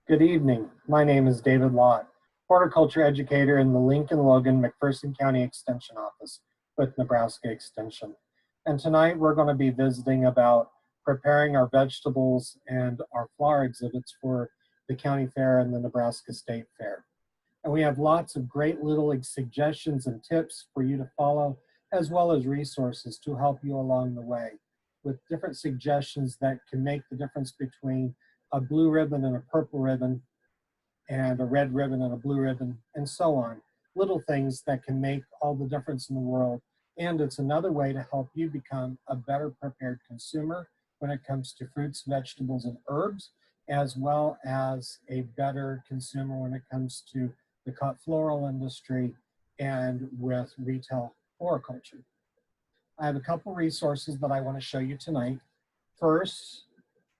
Good evening. My name is David Lott, Horticulture Educator in the Lincoln Logan McPherson County Extension Office with Nebraska Extension. And tonight we're going to be visiting about preparing our vegetables and our flower exhibits for the county fair and the Nebraska State Fair. And we have lots of great little suggestions and tips for you to follow, as well as resources to help you along the way with different suggestions that can make the difference between a blue ribbon and a purple ribbon, and a red ribbon and a blue ribbon, and so on. Little things that can make all the difference in the world. And it's another way to help you become a better prepared consumer when it comes to fruits, vegetables, and herbs, as well as a better consumer when it comes to the cut floral industry and with retail horticulture. I have a couple resources that I want to show you tonight. First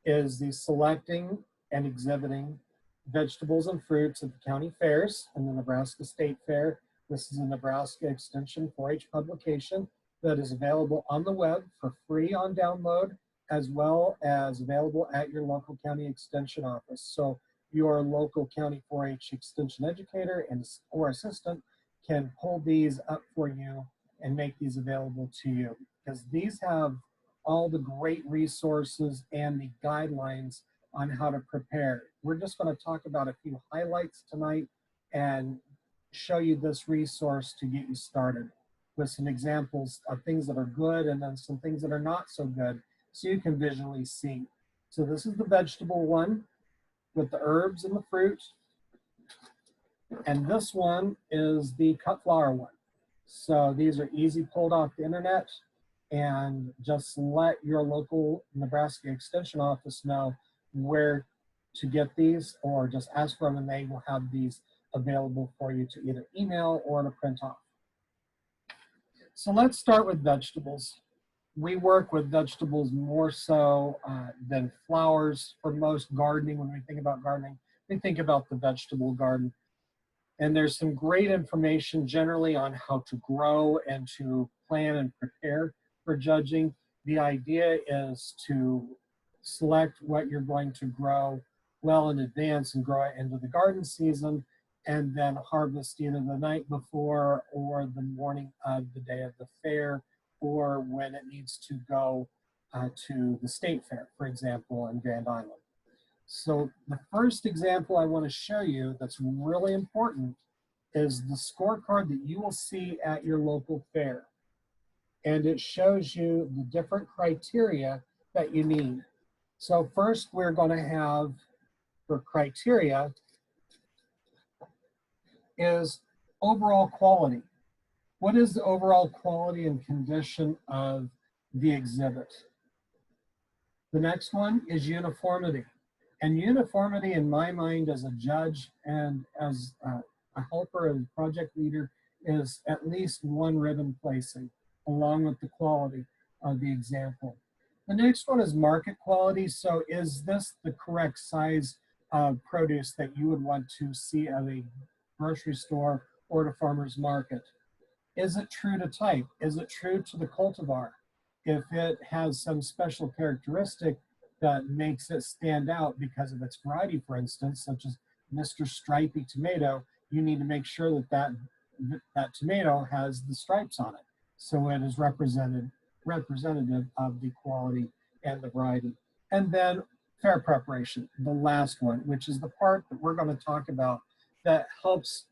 is the selecting and exhibiting vegetables and fruits at the county fairs and the Nebraska State Fair. This is a Nebraska Extension 4-H publication that is available on the web for free on download, as well as available at your local county extension office. So your local county 4-H extension educator or assistant can pull these up for you and make these available to you, because these have all the great resources and the guidelines on how to prepare. We're just going to talk about a few highlights tonight and show you this resource to get you started with some examples of things that are good and then some things that are not so good, so you can visually see. So this is the vegetable one with the herbs and the fruit. And this one is the cut flower one. So these are easy pulled off the internet, and just let your local Nebraska Extension office know where to get these, or just ask for them and they will have these available for you to either email or to print off. So let's start with vegetables. We work with vegetables more so than flowers for most gardening. When we think about gardening, we think about the vegetable garden. And there's some great information generally on how to grow and to plan and prepare for judging. The idea is to select what you're going to grow well in advance and grow it into the garden season, and then harvest either the night before or the morning of the day of the fair, or when it needs to go to the state fair, for example, in Grand Island. So the first example I want to show you that's really important is the scorecard that you will see at your local fair. And it shows you the different criteria that you need. So first we're going to have, for criteria, is overall quality. What is the overall quality and condition of the exhibit? The next one is uniformity. And uniformity, in my mind, as a judge and as a helper and project leader, is at least one ribbon placing, along with the quality of the example. The next one is market quality. So is this the correct size of produce that you would want to see at a grocery store or at a farmer's market? Is it true to type? Is it true to the cultivar? If it has some special characteristic that makes it stand out because of its variety, for instance, such as Mr. Stripey tomato, you need to make sure that that tomato has the stripes on it, so it is representative of the quality and the variety. And then fair preparation, the last one, which is the part that we're going to talk about that helps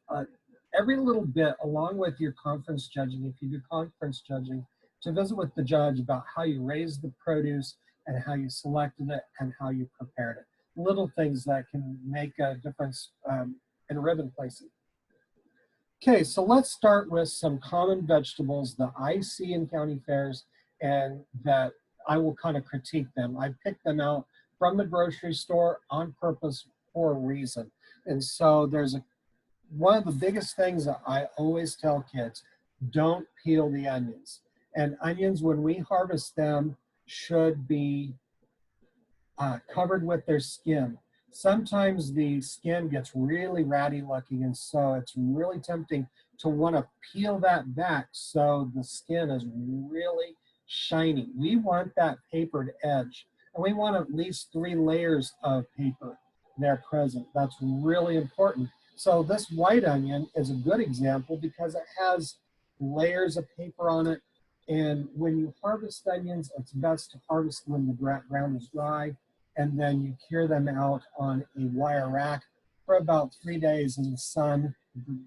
every little bit, along with your conference judging, if you do conference judging, to visit with the judge about how you raised the produce and how you selected it and how you prepared it. Little things that can make a difference in ribbon placing. Okay, so let's start with some common vegetables that I see in county fairs and that I will kind of critique them. I picked them out from the grocery store on purpose for a reason. And so there's one of the biggest things that I always tell kids: don't peel the onions. And onions, when we harvest them, should be covered with their skin. Sometimes the skin gets really ratty looking, and so it's really tempting to want to peel that back so the skin is really shiny. We want that papered edge, and we want at least 3 layers of paper. they're present. That's really important. So this white onion is a good example because it has layers of paper on it. And when you harvest onions, it's best to harvest when the ground is dry, and then you cure them out on a wire rack for about 3 days in the sun,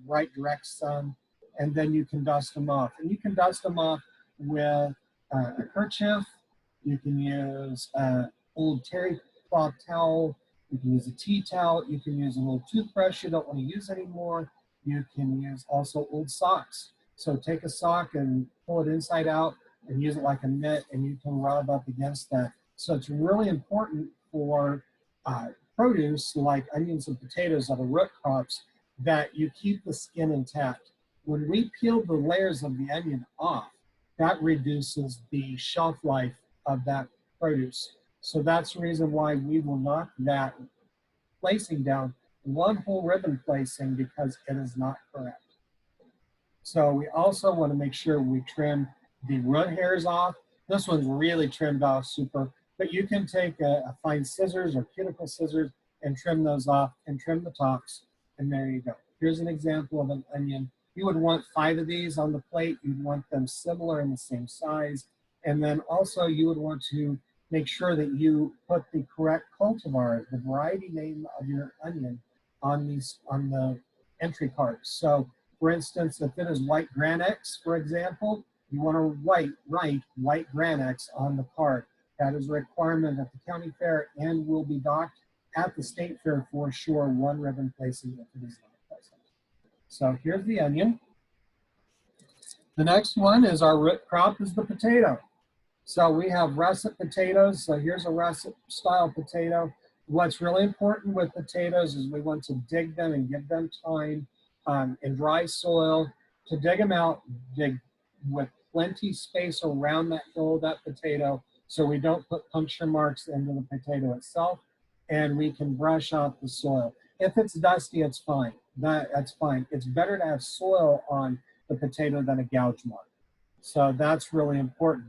bright direct sun, and then you can dust them off. And you can dust them off with a kerchief. You can use an old terry cloth towel. You can use a tea towel. You can use an old toothbrush you don't want to use anymore. You can use also old socks. So take a sock and pull it inside out and use it like a mitt, and you can rub up against that. So it's really important for produce like onions and potatoes that are root crops that you keep the skin intact. When we peel the layers of the onion off, that reduces the shelf life of that produce. So that's the reason why we will knock that placing down one whole ribbon placing, because it is not correct. So we also want to make sure we trim the root hairs off. This one's really trimmed off super, but you can take a fine scissors or cuticle scissors and trim those off and trim the tops, and there you go. Here's an example of an onion. You would want 5 of these on the plate. You'd want them similar in the same size. And then also you would want to make sure that you put the correct cultivar, the variety name of your onion on the entry cards. So for instance, if it is white Granex, for example, you want to write white Granex on the card. That is a requirement at the county fair and will be docked at the state fair for sure, one ribbon placing if it is not present. So here's the onion. The next one is our root crop is the potato. So we have russet potatoes. So here's a russet style potato. What's really important with potatoes is we want to dig them and give them time in dry soil to dig them out, dig with plenty space around that hill of that potato so we don't put puncture marks into the potato itself, and we can brush out the soil. If it's dusty, it's fine. That's fine. It's better to have soil on the potato than a gouge mark. So that's really important.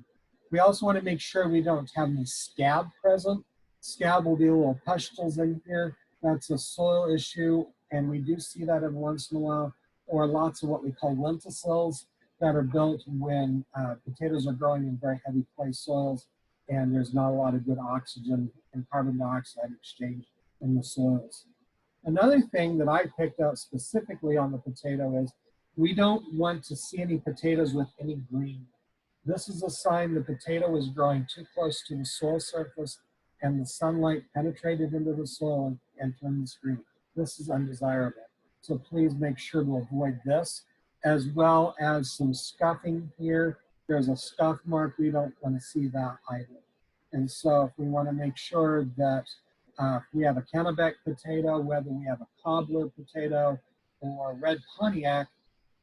We also want to make sure we don't have any scab present. Scab will be little pustules in here. That's a soil issue, and we do see that every once in a while, or lots of what we call lenticels that are built when potatoes are growing in very heavy clay soils, and there's not a lot of good oxygen and carbon dioxide exchange in the soils. Another thing that I picked out specifically on the potato is we don't want to see any potatoes with any green. This is a sign the potato is growing too close to the soil surface and the sunlight penetrated into the soil and turned this green. This is undesirable. So please make sure to avoid this, as well as some scuffing here. There's a scuff mark. We don't want to see that either. And so if we want to make sure that we have a Kennebec potato, whether we have a cobbler potato or a red Pontiac,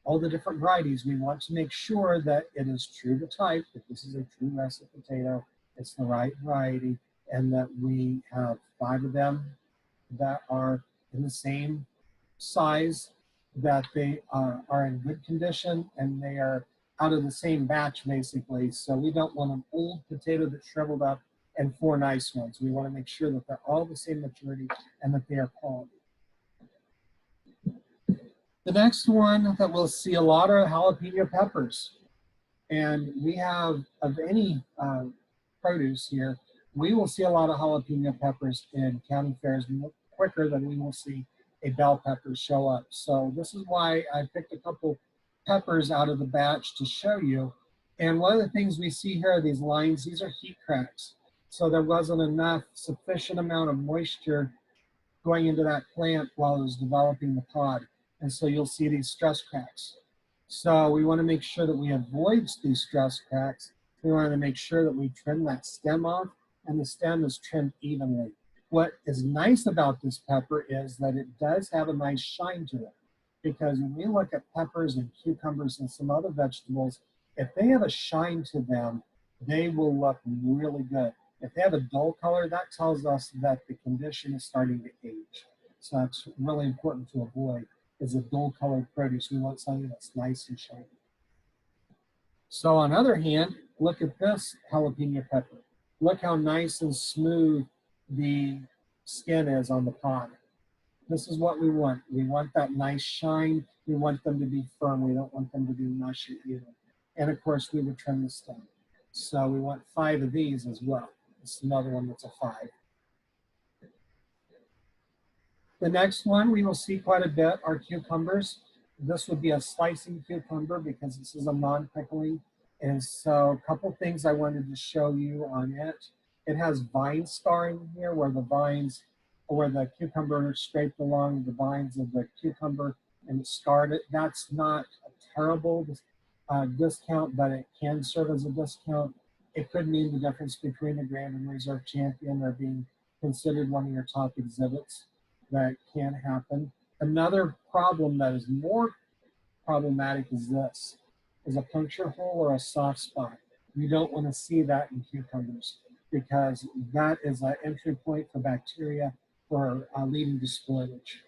all the different varieties, we want to make sure that it is true to type, that this is a true russet potato, it's the right variety, and that we have 5 of them that are in the same size, that they are in good condition, and they are out of the same batch basically. So we don't want an old potato that's shriveled up and 4 nice ones. We want to make sure that they're all the same maturity and that they are quality. The next one that we'll see a lot are jalapeno peppers. And we have, of any produce here, we will see a lot of jalapeno peppers in county fairs quicker than we will see a bell pepper show up. So this is why I picked a couple peppers out of the batch to show you. And one of the things we see here are these lines. These are heat cracks. So there wasn't enough sufficient amount of moisture going into that plant while it was developing the pod. And so you'll see these stress cracks. So we want to make sure that we avoid these stress cracks. We want to make sure that we trim that stem off and the stem is trimmed evenly. What is nice about this pepper is that it does have a nice shine to it, because when we look at peppers and cucumbers and some other vegetables, if they have a shine to them, they will look really good. If they have a dull color, that tells us that the condition is starting to age. So that's really important to avoid, is a dull colored produce. We want something that's nice and shiny. So on the other hand, look at this jalapeno pepper. Look how nice and smooth the skin is on the pod. This is what we want. We want that nice shine. We want them to be firm. We don't want them to be mushy either. And of course, we would trim the stem. So we want 5 of these as well. This is another one that's a 5. The next one we will see quite a bit are cucumbers. This would be a slicing cucumber because this is a non-pickling. And so a couple things I wanted to show you on it. It has vine scarring here where the cucumber scraped along the vines of the cucumber and it scarred it. That's not a terrible discount, but it can serve as a discount. It could mean the difference between a Grand and Reserve Champion or being considered one of your top exhibits. That can happen. Another problem that is more problematic is this, is a puncture hole or a soft spot. You don't want to see that in cucumbers because that is an entry point for bacteria for leading to spoilage.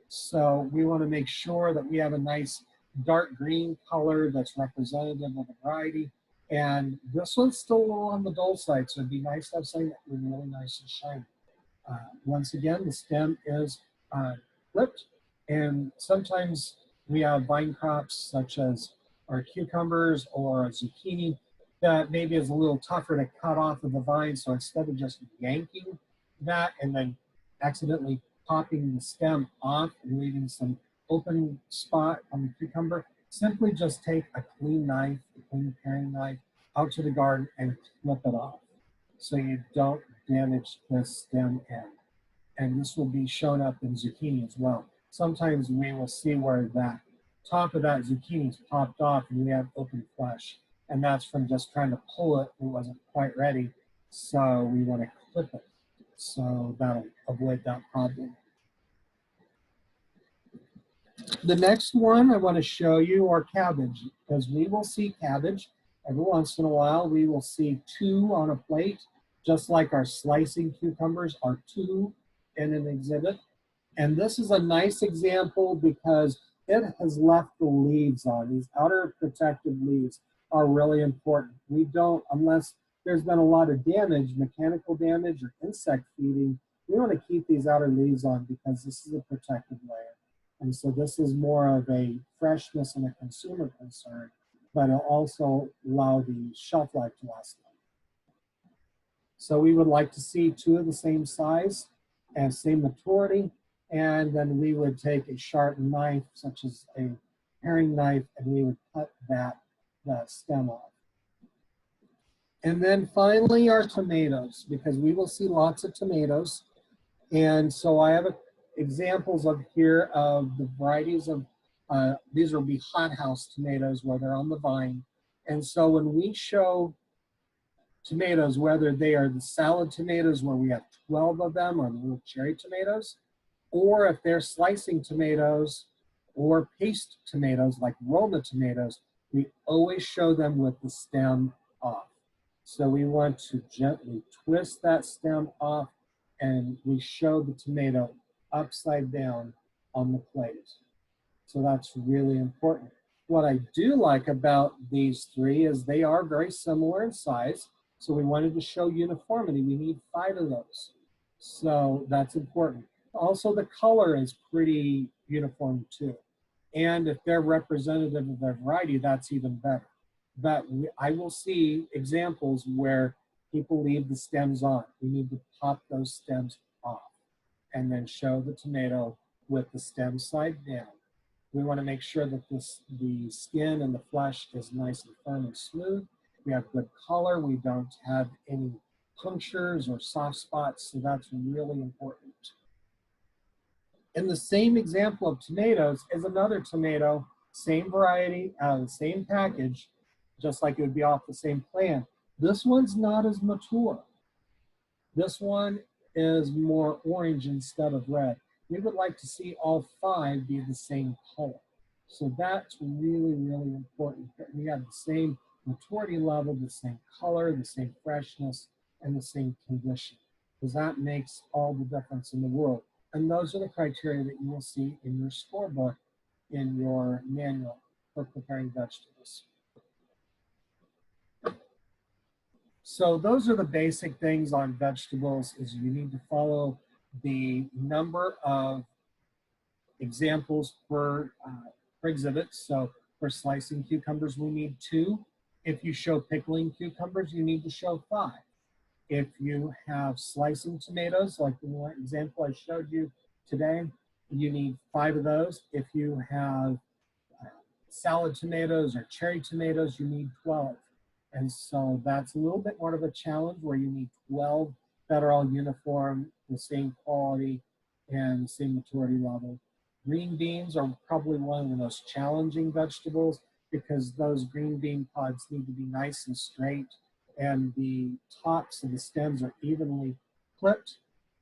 So we want to make sure that we have a nice dark green color that's representative of the variety. And this one's still a little on the dull side, so it'd be nice to have something that would be really nice and shiny. Once again, the stem is flipped, and sometimes we have vine crops such as our cucumbers or zucchini that maybe is a little tougher to cut off of the vine. So instead of just yanking that and then accidentally popping the stem off and leaving some open spot on the cucumber, simply just take a clean knife, a clean paring knife, out to the garden and flip it off so you don't damage the stem end. And this will be shown up in zucchini as well. Sometimes we will see where that top of that zucchini is popped off and we have open flesh. And that's from just trying to pull it. It wasn't quite ready. So we want to clip it. So that'll avoid that problem. The next one I want to show you are cabbage, because we will see cabbage every once in a while. We will see 2 on a plate, just like our slicing cucumbers are 2 in an exhibit. And this is a nice example because it has left the leaves on. These outer protective leaves are really important. We don't, unless there's been a lot of damage, mechanical damage or insect feeding, we want to keep these outer leaves on because this is a protective layer. And so this is more of a freshness and a consumer concern, but it'll also allow the shelf life to last long. So we would like to see 2 of the same size and same maturity, and then we would take a sharp knife, such as a paring knife, and we would cut the stem off. And then finally our tomatoes, because we will see lots of tomatoes. And so I have examples of here of the varieties of, these will be hothouse tomatoes where they're on the vine. And so when we show tomatoes, whether they are the salad tomatoes where we have 12 of them or the little cherry tomatoes, or if they're slicing tomatoes or paste tomatoes like Roma tomatoes, we always show them with the stem off. So we want to gently twist that stem off and we show the tomato upside down on the plate. So that's really important. What I do like about these 3 is they are very similar in size. So we wanted to show uniformity. We need 5 of those. So that's important. Also, the color is pretty uniform too. And if they're representative of their variety, that's even better. But I will see examples where people leave the stems on. We need to pop those stems off and then show the tomato with the stem side down. We want to make sure that the skin and the flesh is nice and firm and smooth. We have good color. We don't have any punctures or soft spots, so that's really important. In the same example of tomatoes is another tomato, same variety, out of the same package, just like it would be off the same plant. This one's not as mature. This one is more orange instead of red. We would like to see all 5 be the same color. So that's really, really important that we have the same maturity level, the same color, the same freshness, and the same condition, because that makes all the difference in the world. And those are the criteria that you will see in your scorebook in your manual for preparing vegetables. So those are the basic things on vegetables, is you need to follow the number of examples per exhibit. So for slicing cucumbers, we need 2. If you show pickling cucumbers, you need to show 5. If you have slicing tomatoes, like the one example I showed you today, you need 5 of those. If you have salad tomatoes or cherry tomatoes, you need 12. And so that's a little bit more of a challenge where you need 12 that are all uniform, the same quality and same maturity level. Green beans are probably one of the most challenging vegetables because those green bean pods need to be nice and straight, and the tops of the stems are evenly clipped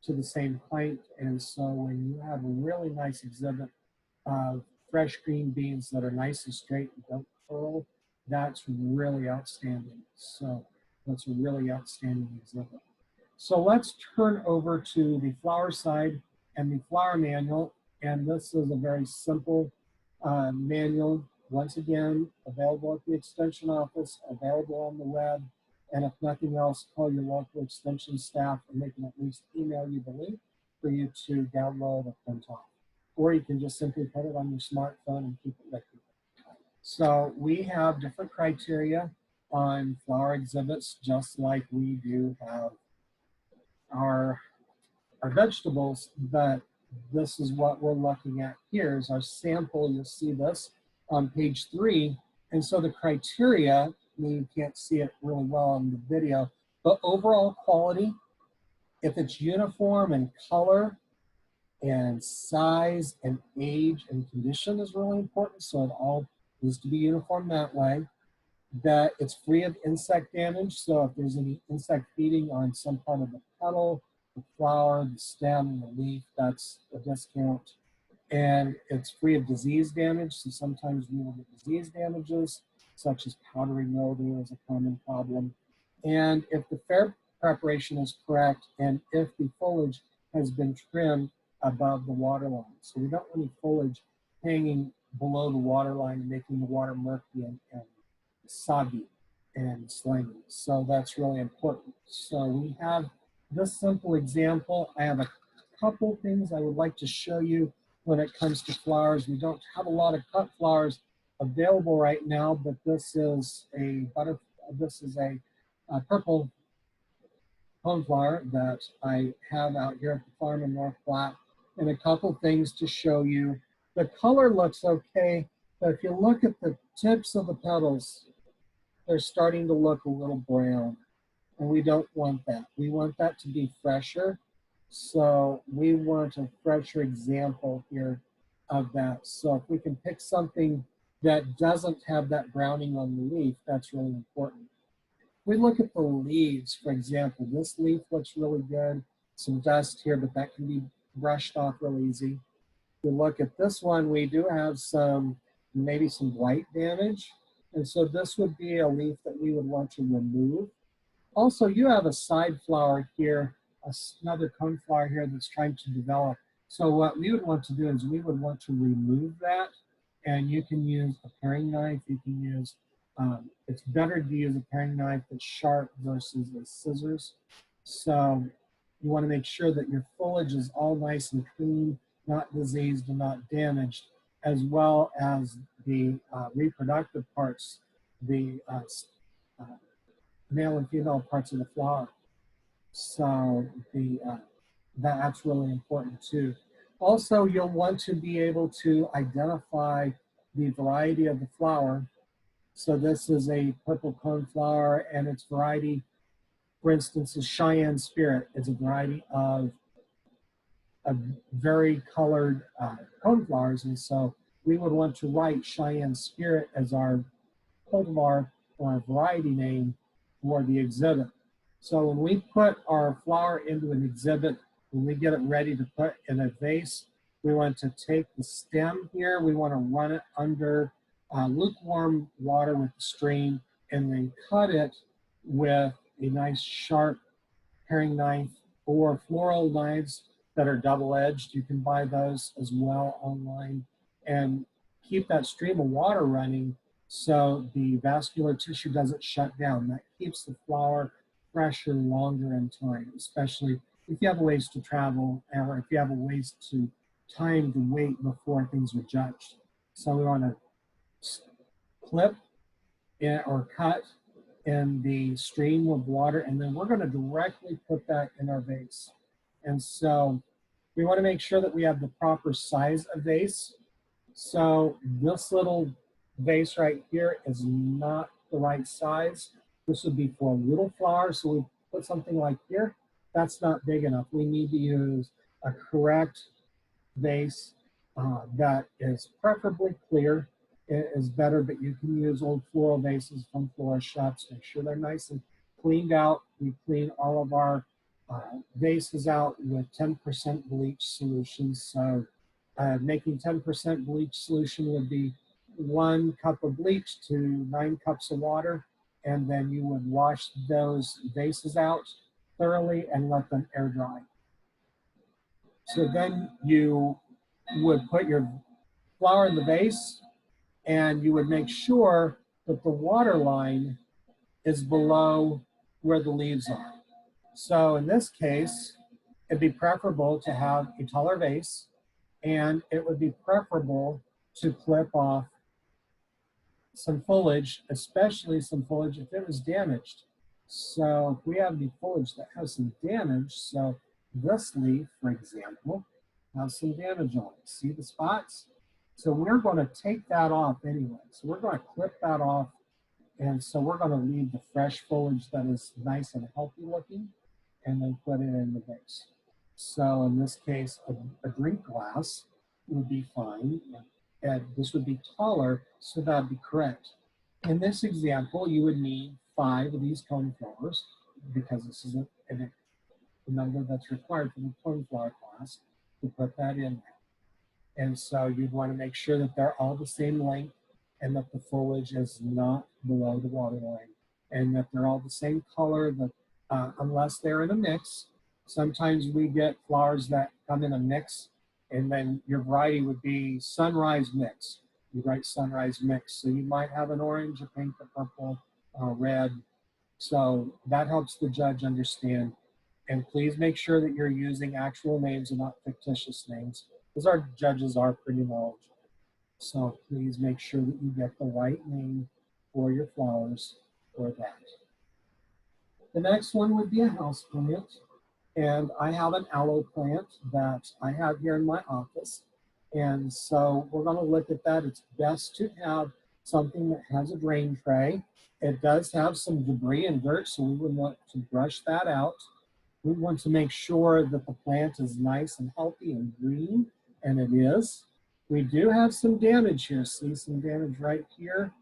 to the same height. And so when you have a really nice exhibit of fresh green beans that are nice and straight and don't curl, that's really outstanding. So that's a really outstanding exhibit. So let's turn over to the flower side and the flower manual. And this is a very simple manual. Once again, available at the extension office, available on the web. And if nothing else, call your local extension staff and they can at least email you the link for you to download or print off. Or you can just simply put it on your smartphone and keep it with you. So we have different criteria on flower exhibits, just like we do have our vegetables, but this is what we're looking at here is our sample. You'll see this on page 3. And so the criteria, you can't see it really well on the video, but overall quality, if it's uniform in color and size and age and condition is really important. So it all needs to be uniform that way. That it's free of insect damage. So if there's any insect feeding on some part of the petal, the flower, the stem, the leaf, that's a discount. And it's free of disease damage. So sometimes we will get disease damages, such as powdery mildew is a common problem. And if the fair preparation is correct, and if the foliage has been trimmed above the water line. So we don't want any foliage hanging below the water line and making the water murky and soggy and slimy. So that's really important. So we have this simple example. I have a couple things I would like to show you when it comes to flowers. We don't have a lot of cut flowers available right now, but this is a purple coneflower that I have out here at the farm in North Platte, and a couple things to show you. The color looks okay, but if you look at the tips of the petals, they're starting to look a little brown, and we don't want that. We want that to be fresher. So we want a fresher example here of that. So if we can pick something that doesn't have that browning on the leaf, that's really important. We look at the leaves, for example. This leaf looks really good. Some dust here, but that can be brushed off real easy. We look at this one, we do have maybe some blight damage. And so this would be a leaf that we would want to remove. Also, you have a side flower here, another coneflower here that's trying to develop. So what we would want to do is we would want to remove that. And you can use a paring knife. You can use, it's better to use a paring knife that's sharp versus the scissors. So you want to make sure that your foliage is all nice and clean, not diseased and not damaged, as well as the reproductive parts, the male and female parts of the flower. So that's really important too. Also, you'll want to be able to identify the variety of the flower. So this is a purple coneflower, and its variety, for instance, is Cheyenne Spirit. It's a variety of very colored coneflowers, and so we would want to write Cheyenne Spirit as our cultivar or our variety name for the exhibit. So when we put our flower into an exhibit, when we get it ready to put in a vase, we want to take the stem here, we want to run it under lukewarm water with the stream, and then cut it with a nice sharp paring knife or floral knives that are double-edged. You can buy those as well online, and keep that stream of water running so the vascular tissue doesn't shut down. That keeps the flower fresher longer in time, especially if you have a ways to travel, or if you have a ways to time to wait before things are judged. So we want to clip or cut in the stream of water, and then we're going to directly put that in our vase. And so we want to make sure that we have the proper size of vase. So this little vase right here is not the right size. This would be for a little flower, so we put something like here. That's not big enough. We need to use a correct vase that is preferably clear. It is better, but you can use old floral vases from florist shops. Make sure they're nice and cleaned out. We clean all of our vases out with 10% bleach solutions. So making 10% bleach solution would be 1 cup of bleach to 9 cups of water. And then you would wash those vases out thoroughly and let them air dry. So then you would put your flower in the vase, and you would make sure that the water line is below where the leaves are. So in this case, it'd be preferable to have a taller vase, and it would be preferable to clip off some foliage, especially some foliage if it was damaged. So if we have the foliage that has some damage, so this leaf, for example, has some damage on it. See the spots? So we're going to take that off anyway. So we're going to clip that off. And so we're going to leave the fresh foliage that is nice and healthy looking, and then put it in the vase. So in this case, a drink glass would be fine. And this would be taller, so that would be correct. In this example, you would need 5 of these coneflowers, because this is a number that's required for the coneflower class, to put that in there. And so you'd want to make sure that they're all the same length, and that the foliage is not below the water line, and that they're all the same color, that unless they're in a mix. Sometimes we get flowers that come in a mix, and then your variety would be sunrise mix. You write sunrise mix. So you might have an orange, a pink, a purple, red. So that helps the judge understand. And please make sure that you're using actual names and not fictitious names, because our judges are pretty knowledgeable. So please make sure that you get the right name for your flowers for that. The next one would be a house plant. And I have an aloe plant that I have here in my office. And so we're going to look at that. It's best to have something that has a drain tray. It does have some debris and dirt, so we would want to brush that out. We want to make sure that the plant is nice and healthy and green, and it is. We do have some damage here. See some damage right here,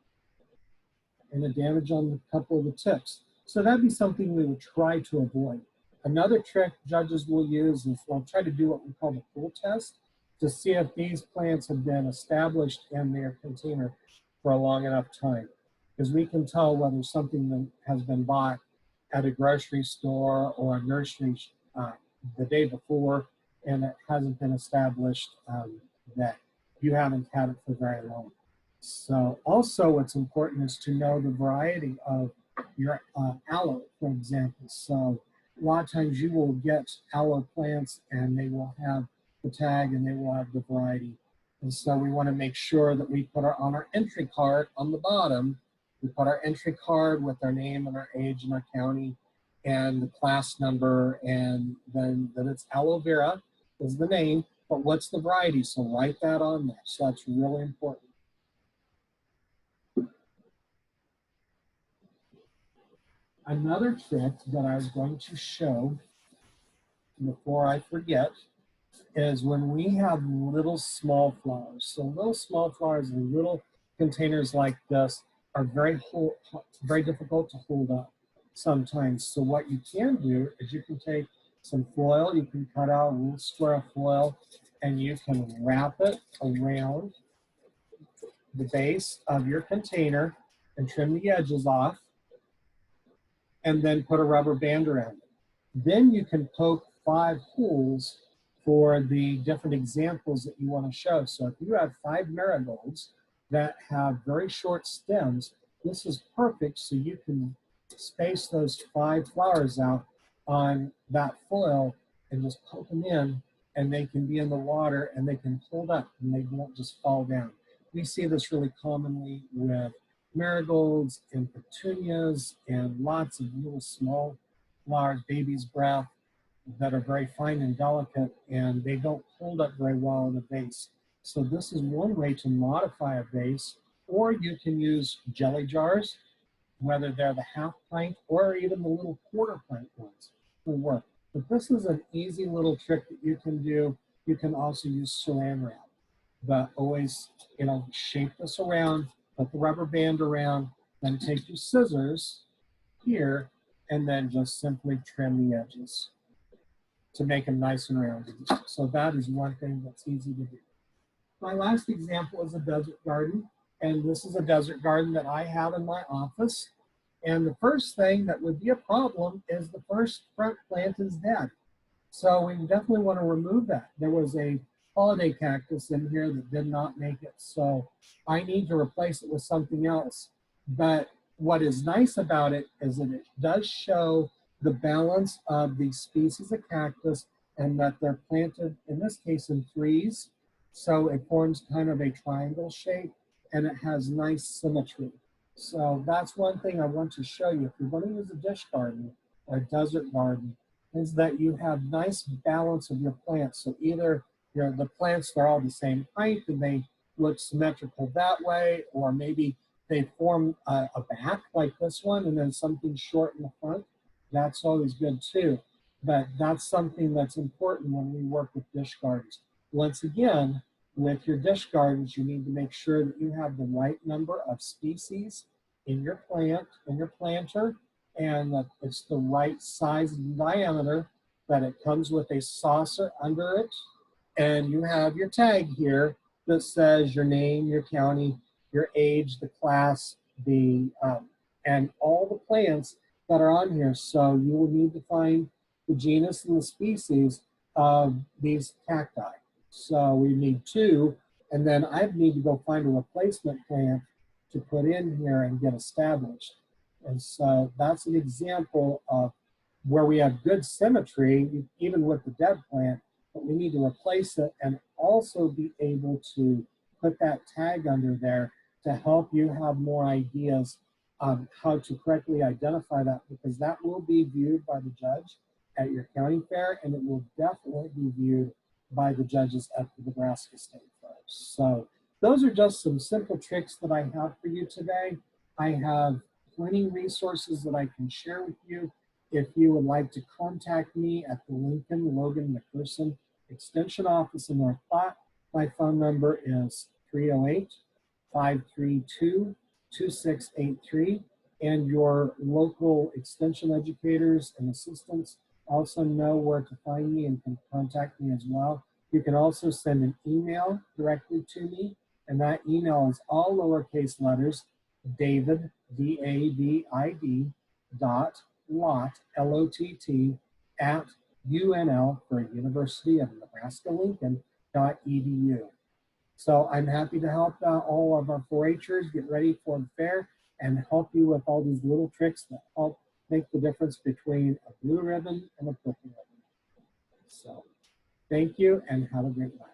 and a damage on a couple of the tips. So that'd be something we would try to avoid. Another trick judges will use is they'll try to do what we call the pull test to see if these plants have been established in their container for a long enough time. Because we can tell whether something that has been bought at a grocery store or a nursery the day before, and it hasn't been established, that you haven't had it for very long. So also what's important is to know the variety of your aloe, for example. So a lot of times you will get aloe plants and they will have the tag and they will have the variety. And so we want to make sure that we put on our entry card on the bottom, we put our entry card with our name and our age and our county and the class number, and then that it's aloe vera is the name, but what's the variety? So write that on there. So that's really important. Another trick that I was going to show before I forget is when we have little small flowers. So little small flowers in little containers like this are very difficult to hold up sometimes. So what you can do is you can take some foil, you can cut out a little square of foil, and you can wrap it around the base of your container and trim the edges off, and then put a rubber band around it. Then you can poke 5 holes for the different examples that you want to show. So if you have 5 marigolds that have very short stems, this is perfect, so you can space those 5 flowers out on that foil and just poke them in, and they can be in the water and they can hold up and they won't just fall down. We see this really commonly with marigolds and petunias and lots of little small flowers, baby's breath, that are very fine and delicate, and they don't hold up very well in a vase. So this is one way to modify a vase, or you can use jelly jars, whether they're the half pint or even the little quarter pint ones will work. But this is an easy little trick that you can do. You can also use saran wrap, but always, shape this around, put the rubber band around, then take your scissors here, and then just simply trim the edges to make them nice and rounded. So that is one thing that's easy to do. My last example is a desert garden, and this is a desert garden that I have in my office. And the first thing that would be a problem is the first front plant is dead. So we definitely want to remove that. There was a holiday cactus in here that did not make it, so I need to replace it with something else. But what is nice about it is that it does show the balance of the species of cactus, and that they're planted, in this case, in threes. So it forms kind of a triangle shape, and it has nice symmetry. So that's one thing I want to show you. If you're going to use a dish garden or a desert garden, is that you have nice balance of your plants. So either the plants are all the same height and they look symmetrical that way, or maybe they form a back like this one and then something short in the front. That's always good too. But that's something that's important when we work with dish gardens. Once again, with your dish gardens, you need to make sure that you have the right number of species in your plant, in your planter, and that it's the right size and diameter, that it comes with a saucer under it, and you have your tag here that says your name, your county, your age, the class, and all the plants that are on here. So you will need to find the genus and the species of these cacti. So we need 2, and then I need to go find a replacement plant to put in here and get established. And so that's an example of where we have good symmetry, even with the dead plant, but we need to replace it and also be able to put that tag under there to help you have more ideas on how to correctly identify that, because that will be viewed by the judge at your county fair, and it will definitely be viewed by the judges at the Nebraska State Fair. So those are just some simple tricks that I have for you today. I have plenty of resources that I can share with you. If you would like to contact me at the Lincoln Logan McPherson Extension Office in North Platte, my phone number is 308-532-2683, and your local extension educators and assistants also know where to find me and can contact me as well. You can also send an email directly to me, and that email is all lowercase letters, David, D-A-V-I-D, Lott, L-O-T-T, at UNL, for University of Nebraska-Lincoln.edu. So I'm happy to help all of our 4-Hers get ready for the fair and help you with all these little tricks that help make the difference between a blue ribbon and a purple ribbon. So thank you and have a great night.